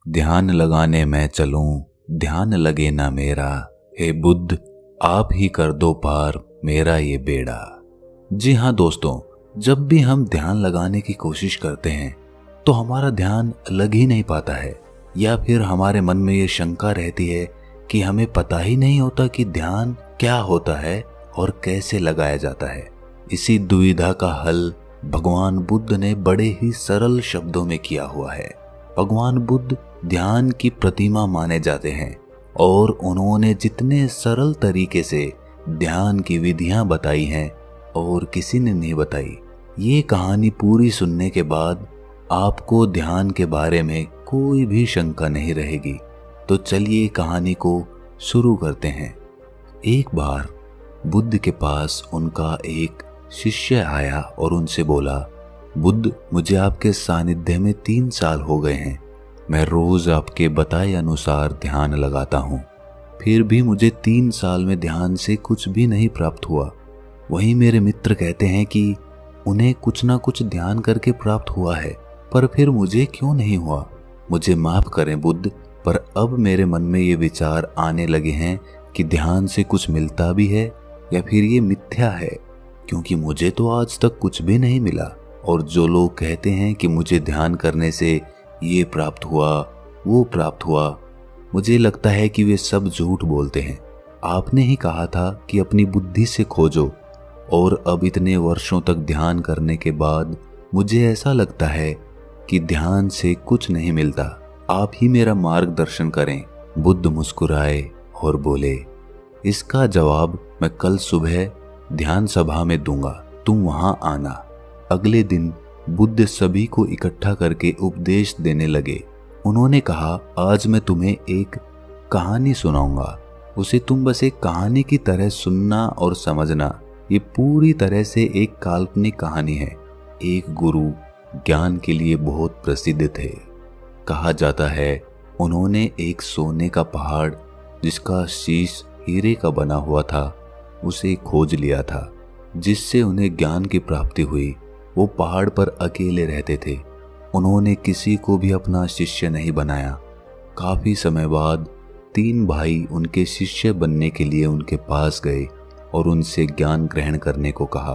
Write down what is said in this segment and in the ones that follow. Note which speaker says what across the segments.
Speaker 1: ध्यान लगाने मैं चलूं, ध्यान लगे ना मेरा। हे बुद्ध, आप ही कर दो पार मेरा ये बेड़ा। जी हाँ दोस्तों, जब भी हम ध्यान लगाने की कोशिश करते हैं तो हमारा ध्यान लग ही नहीं पाता है, या फिर हमारे मन में ये शंका रहती है कि हमें पता ही नहीं होता कि ध्यान क्या होता है और कैसे लगाया जाता है। इसी दुविधा का हल भगवान बुद्ध ने बड़े ही सरल शब्दों में किया हुआ है। भगवान बुद्ध ध्यान की प्रतिमा माने जाते हैं और उन्होंने जितने सरल तरीके से ध्यान की विधियां बताई हैं और किसी ने नहीं बताई। ये कहानी पूरी सुनने के बाद आपको ध्यान के बारे में कोई भी शंका नहीं रहेगी। तो चलिए कहानी को शुरू करते हैं। एक बार बुद्ध के पास उनका एक शिष्य आया और उनसे बोला, बुद्ध, मुझे आपके सानिध्य में 3 साल हो गए हैं। मैं रोज आपके बताए अनुसार ध्यान लगाता हूँ, फिर भी मुझे 3 साल में ध्यान से कुछ भी नहीं प्राप्त हुआ। वहीं मेरे मित्र कहते हैं कि उन्हें कुछ ना कुछ ध्यान करके प्राप्त हुआ है, पर फिर मुझे क्यों नहीं हुआ। मुझे माफ करें बुद्ध, पर अब मेरे मन में ये विचार आने लगे हैं कि ध्यान से कुछ मिलता भी है या फिर ये मिथ्या है, क्योंकि मुझे तो आज तक कुछ भी नहीं मिला। और जो लोग कहते हैं कि मुझे ध्यान करने से ये प्राप्त हुआ, वो प्राप्त हुआ, मुझे लगता है कि वे सब झूठ बोलते हैं। आपने ही कहा था कि अपनी बुद्धि से खोजो, और अब इतने वर्षों तक ध्यान करने के बाद मुझे ऐसा लगता है कि ध्यान से कुछ नहीं मिलता। आप ही मेरा मार्गदर्शन करें। बुद्ध मुस्कुराए और बोले, इसका जवाब मैं कल सुबह ध्यान सभा में दूंगा, तुम वहां आना। अगले दिन बुद्ध सभी को इकट्ठा करके उपदेश देने लगे। उन्होंने कहा, आज मैं तुम्हें एक कहानी सुनाऊंगा। उसे तुम बस एक कहानी की तरह सुनना और समझना। ये पूरी तरह से एक काल्पनिक कहानी है। एक गुरु ज्ञान के लिए बहुत प्रसिद्ध थे। कहा जाता है उन्होंने एक सोने का पहाड़ जिसका शीश हीरे का बना हुआ था उसे खोज लिया था, जिससे उन्हें ज्ञान की प्राप्ति हुई। वो पहाड़ पर अकेले रहते थे। उन्होंने किसी को भी अपना शिष्य नहीं बनाया। काफी समय बाद 3 भाई उनके शिष्य बनने के लिए उनके पास गए और उनसे ज्ञान ग्रहण करने को कहा।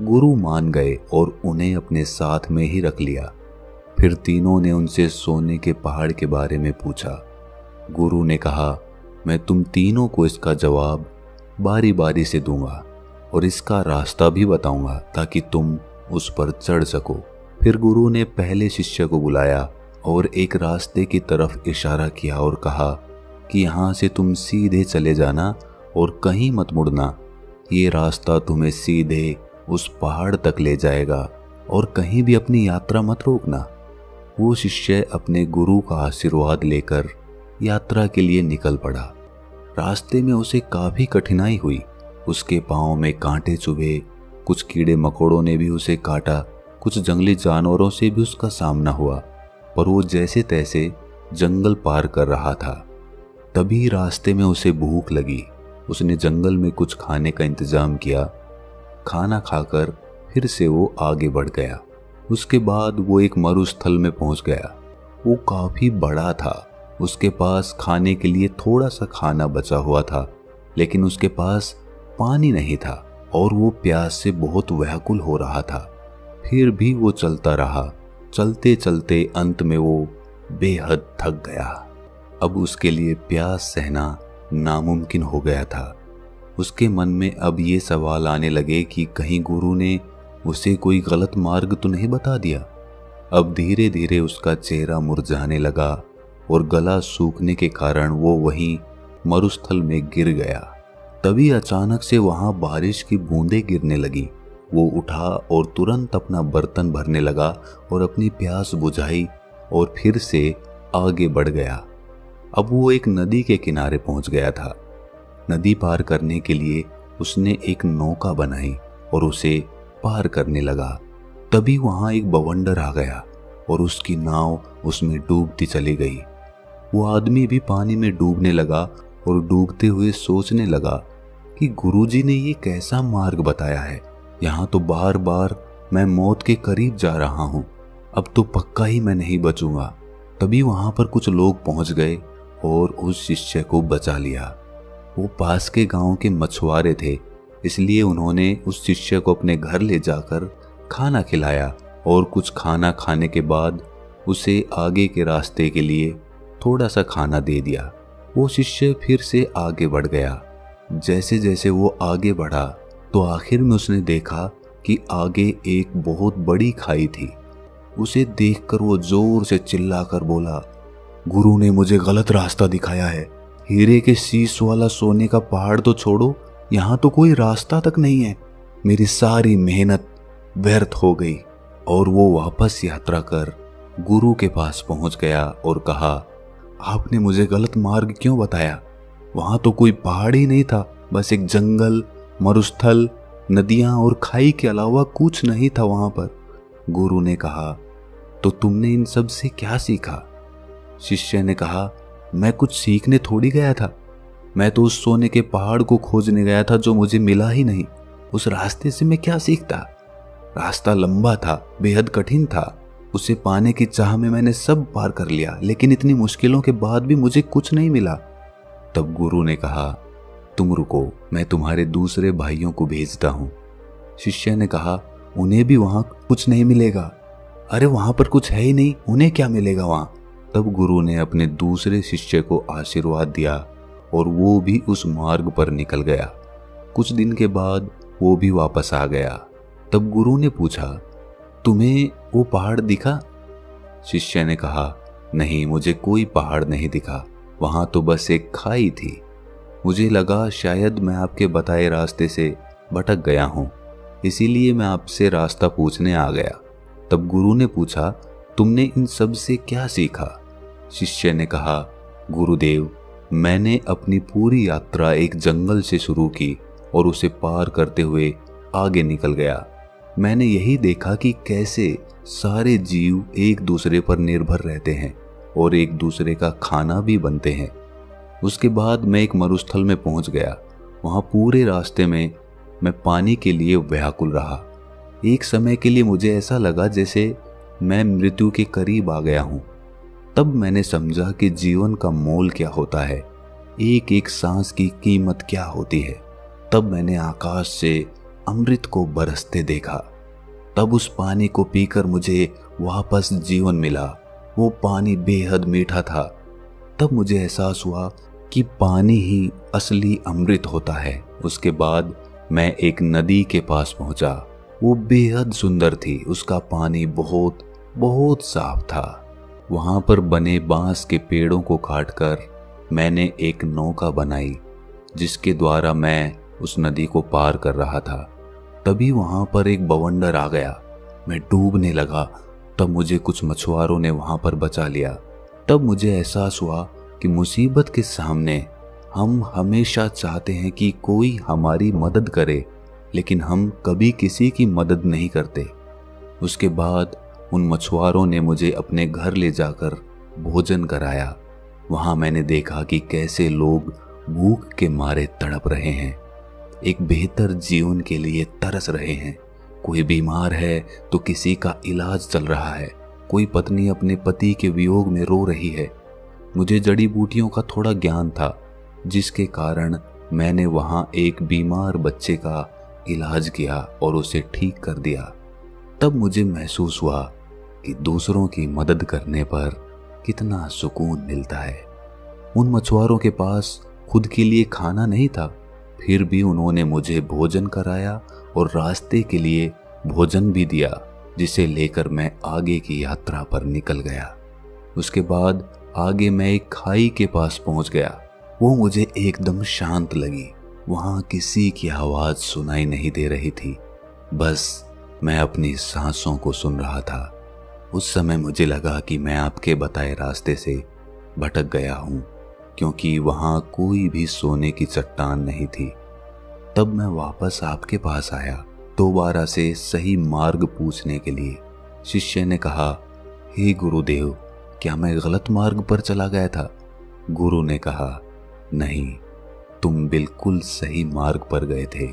Speaker 1: गुरु मान गए और उन्हें अपने साथ में ही रख लिया। फिर तीनों ने उनसे सोने के पहाड़ के बारे में पूछा। गुरु ने कहा, मैं तुम तीनों को इसका जवाब बारी बारी से दूंगा और इसका रास्ता भी बताऊंगा ताकि तुम उस पर चढ़ सको। फिर गुरु ने पहले शिष्य को बुलाया और एक रास्ते की तरफ इशारा किया और कहा कि यहाँ से तुम सीधे चले जाना और कहीं मत मुड़ना। ये रास्ता तुम्हें सीधे उस पहाड़ तक ले जाएगा और कहीं भी अपनी यात्रा मत रोकना। वो शिष्य अपने गुरु का आशीर्वाद लेकर यात्रा के लिए निकल पड़ा। रास्ते में उसे काफी कठिनाई हुई। उसके पांव में कांटे चुभे, कुछ कीड़े मकोड़ों ने भी उसे काटा, कुछ जंगली जानवरों से भी उसका सामना हुआ, पर वो जैसे तैसे जंगल पार कर रहा था। तभी रास्ते में उसे भूख लगी। उसने जंगल में कुछ खाने का इंतजाम किया। खाना खाकर फिर से वो आगे बढ़ गया। उसके बाद वो एक मरुस्थल में पहुंच गया। वो काफी बड़ा था। उसके पास खाने के लिए थोड़ा सा खाना बचा हुआ था, लेकिन उसके पास पानी नहीं था और वो प्यास से बहुत व्याकुल हो रहा था। फिर भी वो चलता रहा। चलते चलते अंत में वो बेहद थक गया। अब उसके लिए प्यास सहना नामुमकिन हो गया था। उसके मन में अब ये सवाल आने लगे कि कहीं गुरु ने उसे कोई गलत मार्ग तो नहीं बता दिया। अब धीरे धीरे उसका चेहरा मुरझाने लगा और गला सूखने के कारण वो वहीं मरुस्थल में गिर गया। तभी अचानक से वहां बारिश की बूंदें गिरने लगी। वो उठा और तुरंत अपना बर्तन भरने लगा और अपनी प्यास बुझाई और फिर से आगे बढ़ गया। अब वो एक नदी के किनारे पहुंच गया था। नदी पार करने के लिए उसने एक नौका बनाई और उसे पार करने लगा। तभी वहां एक बवंडर आ गया और उसकी नाव उसमें डूबती चली गई। वो आदमी भी पानी में डूबने लगा और डूबते हुए सोचने लगा कि गुरुजी ने ये कैसा मार्ग बताया है। यहाँ तो बार बार मैं मौत के करीब जा रहा हूँ। अब तो पक्का ही मैं नहीं बचूंगा। तभी वहां पर कुछ लोग पहुंच गए और उस शिष्य को बचा लिया। वो पास के गांव के मछुआरे थे, इसलिए उन्होंने उस शिष्य को अपने घर ले जाकर खाना खिलाया और कुछ खाना खाने के बाद उसे आगे के रास्ते के लिए थोड़ा सा खाना दे दिया। वो शिष्य फिर से आगे बढ़ गया। जैसे जैसे वो आगे बढ़ा तो आखिर में उसने देखा कि आगे एक बहुत बड़ी खाई थी। उसे देखकर वो जोर से चिल्लाकर बोला, गुरु ने मुझे गलत रास्ता दिखाया है। हीरे के शीश वाला सोने का पहाड़ तो छोड़ो, यहाँ तो कोई रास्ता तक नहीं है। मेरी सारी मेहनत व्यर्थ हो गई। और वो वापस यात्रा कर गुरु के पास पहुंच गया और कहा, आपने मुझे गलत मार्ग क्यों बताया? वहां तो कोई पहाड़ ही नहीं था, बस एक जंगल, मरुस्थल, नदियां और खाई के अलावा कुछ नहीं था वहां पर। गुरु ने कहा, तो तुमने इन सब से क्या सीखा? शिष्य ने कहा, मैं कुछ सीखने थोड़ी गया था, मैं तो उस सोने के पहाड़ को खोजने गया था जो मुझे मिला ही नहीं। उस रास्ते से मैं क्या सीखता? रास्ता लंबा था, बेहद कठिन था। उसे पाने की चाह में मैंने सब पार कर लिया, लेकिन इतनी मुश्किलों के बाद भी मुझे कुछ नहीं मिला। तब गुरु ने कहा, तुम रुको, मैं तुम्हारे दूसरे भाइयों को भेजता हूं। शिष्य ने कहा, उन्हें भी वहां कुछ नहीं मिलेगा। अरे वहां पर कुछ है ही नहीं, उन्हें क्या मिलेगा वहां? तब गुरु ने अपने दूसरे शिष्य को आशीर्वाद दिया और वो भी उस मार्ग पर निकल गया। कुछ दिन के बाद वो भी वापस आ गया। तब गुरु ने पूछा, तुम्हें वो पहाड़ दिखा? शिष्य ने कहा, नहीं, मुझे कोई पहाड़ नहीं दिखा, वहां तो बस एक खाई थी। मुझे लगा शायद मैं आपके बताए रास्ते से भटक गया हूं, इसीलिए मैं आपसे रास्ता पूछने आ गया। तब गुरु ने पूछा, तुमने इन सब से क्या सीखा? शिष्य ने कहा, गुरुदेव, मैंने अपनी पूरी यात्रा एक जंगल से शुरू की और उसे पार करते हुए आगे निकल गया। मैंने यही देखा कि कैसे सारे जीव एक दूसरे पर निर्भर रहते हैं और एक दूसरे का खाना भी बनते हैं। उसके बाद मैं एक मरुस्थल में पहुंच गया। वहां पूरे रास्ते में मैं पानी के लिए व्याकुल रहा। एक समय के लिए मुझे ऐसा लगा जैसे मैं मृत्यु के करीब आ गया हूं। तब मैंने समझा कि जीवन का मोल क्या होता है, एक एक सांस की कीमत क्या होती है। तब मैंने आकाश से अमृत को बरसते देखा। तब उस पानी को पीकर मुझे वापस जीवन मिला। वो पानी बेहद मीठा था। तब मुझे एहसास हुआ कि पानी ही असली अमृत होता है। उसके बाद मैं एक नदी के पास पहुंचा। वो बेहद सुंदर थी। उसका पानी बहुत बहुत साफ था। वहां पर बने बांस के पेड़ों को काटकर मैंने एक नौका बनाई, जिसके द्वारा मैं उस नदी को पार कर रहा था। तभी वहां पर एक बवंडर आ गया। मैं डूबने लगा। तब मुझे कुछ मछुआरों ने वहां पर बचा लिया। तब मुझे एहसास हुआ कि मुसीबत के सामने हम हमेशा चाहते हैं कि कोई हमारी मदद करे, लेकिन हम कभी किसी की मदद नहीं करते। उसके बाद उन मछुआरों ने मुझे अपने घर ले जाकर भोजन कराया। वहां मैंने देखा कि कैसे लोग भूख के मारे तड़प रहे हैं, एक बेहतर जीवन के लिए तरस रहे हैं। कोई बीमार है तो किसी का इलाज चल रहा है। कोई पत्नी अपने पति के वियोग में रो रही है। मुझे जड़ी बूटियों का थोड़ा ज्ञान था, जिसके कारण मैंने वहां एक बीमार बच्चे का इलाज किया और उसे ठीक कर दिया। तब मुझे महसूस हुआ कि दूसरों की मदद करने पर कितना सुकून मिलता है। उन मछुआरों के पास खुद के लिए खाना नहीं था, फिर भी उन्होंने मुझे भोजन कराया और रास्ते के लिए भोजन भी दिया, जिसे लेकर मैं आगे की यात्रा पर निकल गया। उसके बाद आगे मैं एक खाई के पास पहुंच गया। वो मुझे एकदम शांत लगी। वहां किसी की आवाज सुनाई नहीं दे रही थी, बस मैं अपनी सांसों को सुन रहा था। उस समय मुझे लगा कि मैं आपके बताए रास्ते से भटक गया हूं, क्योंकि वहां कोई भी सोने की चट्टान नहीं थी। तब मैं वापस आपके पास आया, दोबारा से सही मार्ग पूछने के लिए। शिष्य ने कहा, हे गुरुदेव, क्या मैं गलत मार्ग पर चला गया था? गुरु ने कहा, नहीं, तुम बिल्कुल सही मार्ग पर गए थे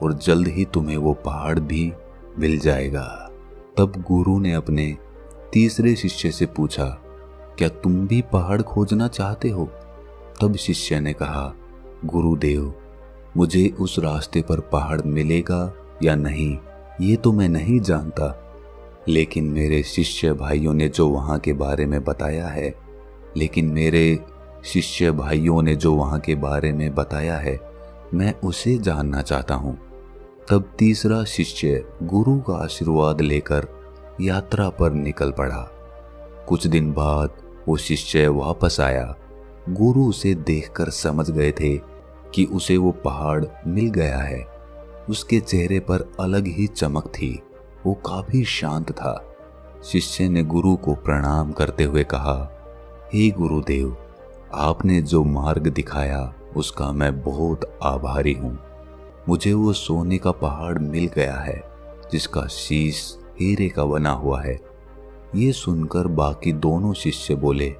Speaker 1: और जल्द ही तुम्हें वो पहाड़ भी मिल जाएगा। तब गुरु ने अपने तीसरे शिष्य से पूछा, क्या तुम भी पहाड़ खोजना चाहते हो? तब शिष्य ने कहा, गुरुदेव, मुझे उस रास्ते पर पहाड़ मिलेगा या नहीं ये तो मैं नहीं जानता, लेकिन मेरे शिष्य भाइयों ने जो वहाँ के बारे में बताया है मैं उसे जानना चाहता हूँ। तब तीसरा शिष्य गुरु का आशीर्वाद लेकर यात्रा पर निकल पड़ा। कुछ दिन बाद वो शिष्य वापस आया। गुरु उसे देखकर समझ गए थे कि उसे वो पहाड़ मिल गया है। उसके चेहरे पर अलग ही चमक थी, वो काफी शांत था। शिष्य ने गुरु को प्रणाम करते हुए कहा, हे गुरुदेव, आपने जो मार्ग दिखाया उसका मैं बहुत आभारी हूँ। मुझे वो सोने का पहाड़ मिल गया है जिसका शीश हीरे का बना हुआ है। ये सुनकर बाकी दोनों शिष्य बोले,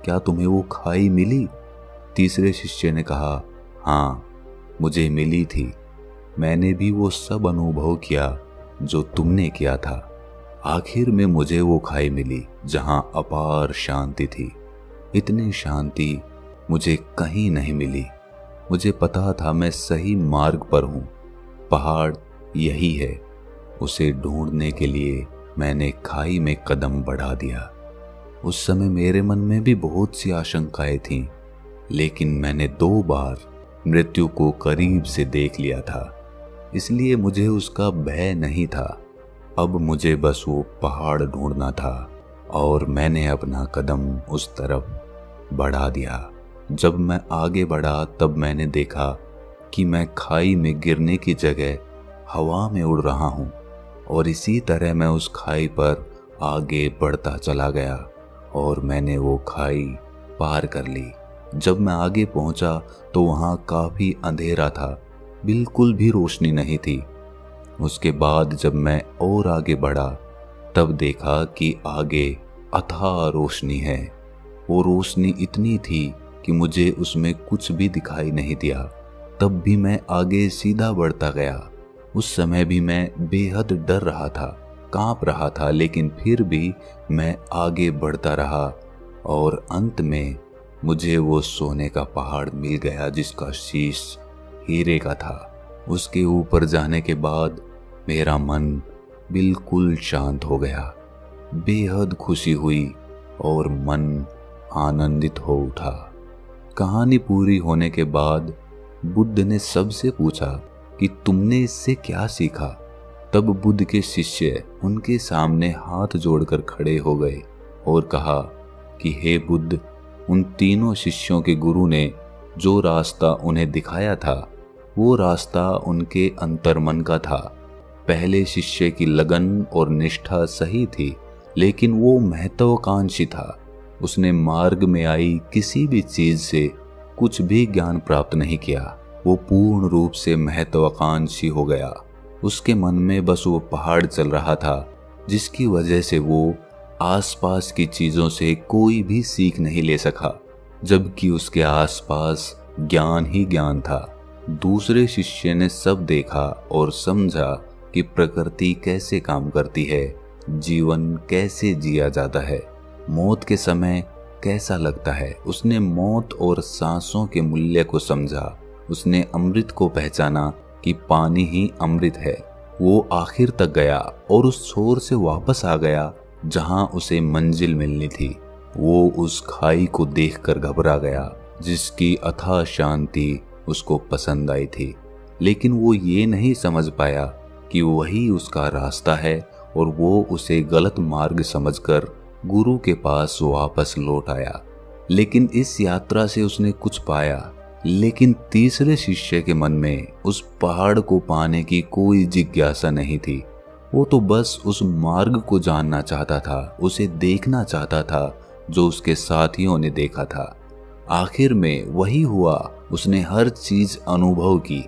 Speaker 1: क्या तुम्हें वो खाई मिली? तीसरे शिष्य ने कहा, हाँ, मुझे मिली थी। मैंने भी वो सब अनुभव किया जो तुमने किया था। आखिर में मुझे वो खाई मिली जहां अपार शांति थी। इतनी शांति मुझे कहीं नहीं मिली। मुझे पता था मैं सही मार्ग पर हूँ। पहाड़ यही है। उसे ढूंढने के लिए मैंने खाई में कदम बढ़ा दिया। उस समय मेरे मन में भी बहुत सी आशंकाएं थीं, लेकिन मैंने 2 बार मृत्यु को करीब से देख लिया था, इसलिए मुझे उसका भय नहीं था। अब मुझे बस वो पहाड़ ढूंढना था और मैंने अपना कदम उस तरफ बढ़ा दिया। जब मैं आगे बढ़ा तब मैंने देखा कि मैं खाई में गिरने की जगह हवा में उड़ रहा हूँ और इसी तरह मैं उस खाई पर आगे बढ़ता चला गया और मैंने वो खाई पार कर ली। जब मैं आगे पहुंचा तो वहाँ काफी अंधेरा था, बिल्कुल भी रोशनी नहीं थी। उसके बाद जब मैं और आगे बढ़ा तब देखा कि आगे अथाह रोशनी है। वो रोशनी इतनी थी कि मुझे उसमें कुछ भी दिखाई नहीं दिया। तब भी मैं आगे सीधा बढ़ता गया। उस समय भी मैं बेहद डर रहा था, कांप रहा था, लेकिन फिर भी मैं आगे बढ़ता रहा और अंत में मुझे वो सोने का पहाड़ मिल गया जिसका शीश हीरे का था। उसके ऊपर जाने के बाद मेरा मन बिल्कुल शांत हो गया। बेहद खुशी हुई और मन आनंदित हो उठा। कहानी पूरी होने के बाद बुद्ध ने सबसे पूछा कि तुमने इससे क्या सीखा? तब बुद्ध के शिष्य उनके सामने हाथ जोड़कर खड़े हो गए और कहा कि हे बुद्ध, उन तीनों शिष्यों के गुरु ने जो रास्ता उन्हें दिखाया था वो रास्ता उनके अंतर्मन का था। पहले शिष्य की लगन और निष्ठा सही थी, लेकिन वो महत्वाकांक्षी था। उसने मार्ग में आई किसी भी चीज से कुछ भी ज्ञान प्राप्त नहीं किया। वो पूर्ण रूप से महत्वाकांक्षी हो गया। उसके मन में बस वो पहाड़ चल रहा था, जिसकी वजह से वो आसपास की चीजों से कोई भी सीख नहीं ले सका, जबकि उसके आसपास ज्ञान ही ज्ञान था। दूसरे शिष्य ने सब देखा और समझा कि प्रकृति कैसे काम करती है, जीवन कैसे जिया जाता है, मौत के समय कैसा लगता है। उसने मौत और सांसों के मूल्य को समझा। उसने अमृत को पहचाना कि पानी ही अमृत है। वो आखिर तक गया और उस छोर से वापस आ गया जहां उसे मंजिल मिलनी थी। वो उस खाई को देखकर घबरा गया जिसकी अथाह शांति उसको पसंद आई थी, लेकिन वो ये नहीं समझ पाया कि वही उसका रास्ता है और वो उसे गलत मार्ग समझकर गुरु के पास वापस लौट आया। लेकिन इस यात्रा से उसने कुछ पाया, लेकिन तीसरे शिष्य के मन में उस पहाड़ को पाने की कोई जिज्ञासा नहीं थी। वो तो बस उस मार्ग को जानना चाहता था, उसे देखना चाहता था जो उसके साथियों ने देखा था। आखिर में वही हुआ, उसने हर चीज अनुभव की।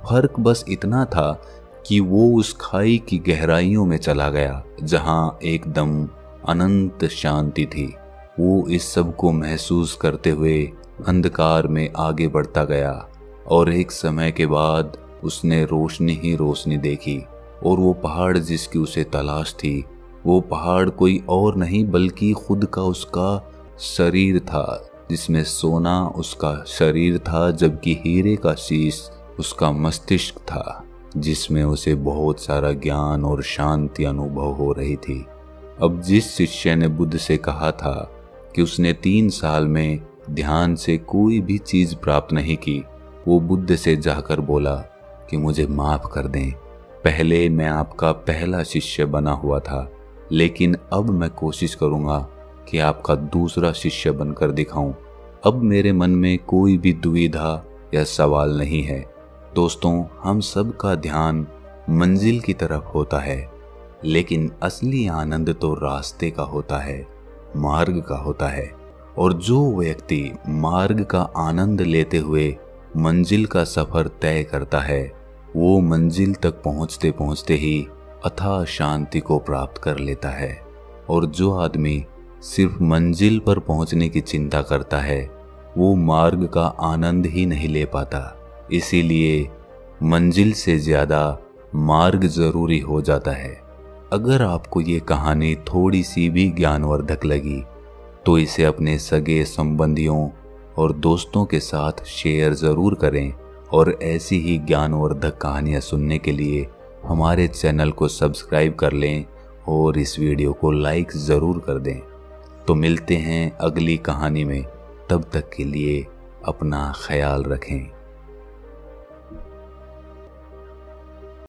Speaker 1: फर्क बस इतना था कि वो उस खाई की गहराइयों में चला गया जहां एकदम अनंत शांति थी। वो इस सब को महसूस करते हुए अंधकार में आगे बढ़ता गया और एक समय के बाद उसने रोशनी ही रोशनी देखी और वो पहाड़ जिसकी उसे तलाश थी, वो पहाड़ कोई और नहीं बल्कि खुद का उसका शरीर था जिसमें सोना उसका शरीर था, जबकि हीरे का शीश उसका मस्तिष्क था, जिसमें उसे बहुत सारा ज्ञान और शांति अनुभव हो रही थी। अब जिस शिष्य ने बुद्ध से कहा था कि उसने 3 साल में ध्यान से कोई भी चीज प्राप्त नहीं की, वो बुद्ध से जाकर बोला कि मुझे माफ कर दें, पहले मैं आपका पहला शिष्य बना हुआ था, लेकिन अब मैं कोशिश करूंगा कि आपका दूसरा शिष्य बनकर दिखाऊं। अब मेरे मन में कोई भी दुविधा या सवाल नहीं है। दोस्तों, हम सब का ध्यान मंजिल की तरफ होता है, लेकिन असली आनंद तो रास्ते का होता है, मार्ग का होता है। और जो व्यक्ति मार्ग का आनंद लेते हुए मंजिल का सफर तय करता है, वो मंजिल तक पहुंचते पहुंचते ही अथाह शांति को प्राप्त कर लेता है। और जो आदमी सिर्फ मंजिल पर पहुंचने की चिंता करता है, वो मार्ग का आनंद ही नहीं ले पाता। इसीलिए मंजिल से ज्यादा मार्ग जरूरी हो जाता है। अगर आपको ये कहानी थोड़ी सी भी ज्ञानवर्धक लगी तो इसे अपने सगे संबंधियों और दोस्तों के साथ शेयर जरूर करें, और ऐसी ही ज्ञानवर्धक कहानियां सुनने के लिए हमारे चैनल को सब्सक्राइब कर लें और इस वीडियो को लाइक जरूर कर दें। तो मिलते हैं अगली कहानी में, तब तक के लिए अपना ख्याल रखें।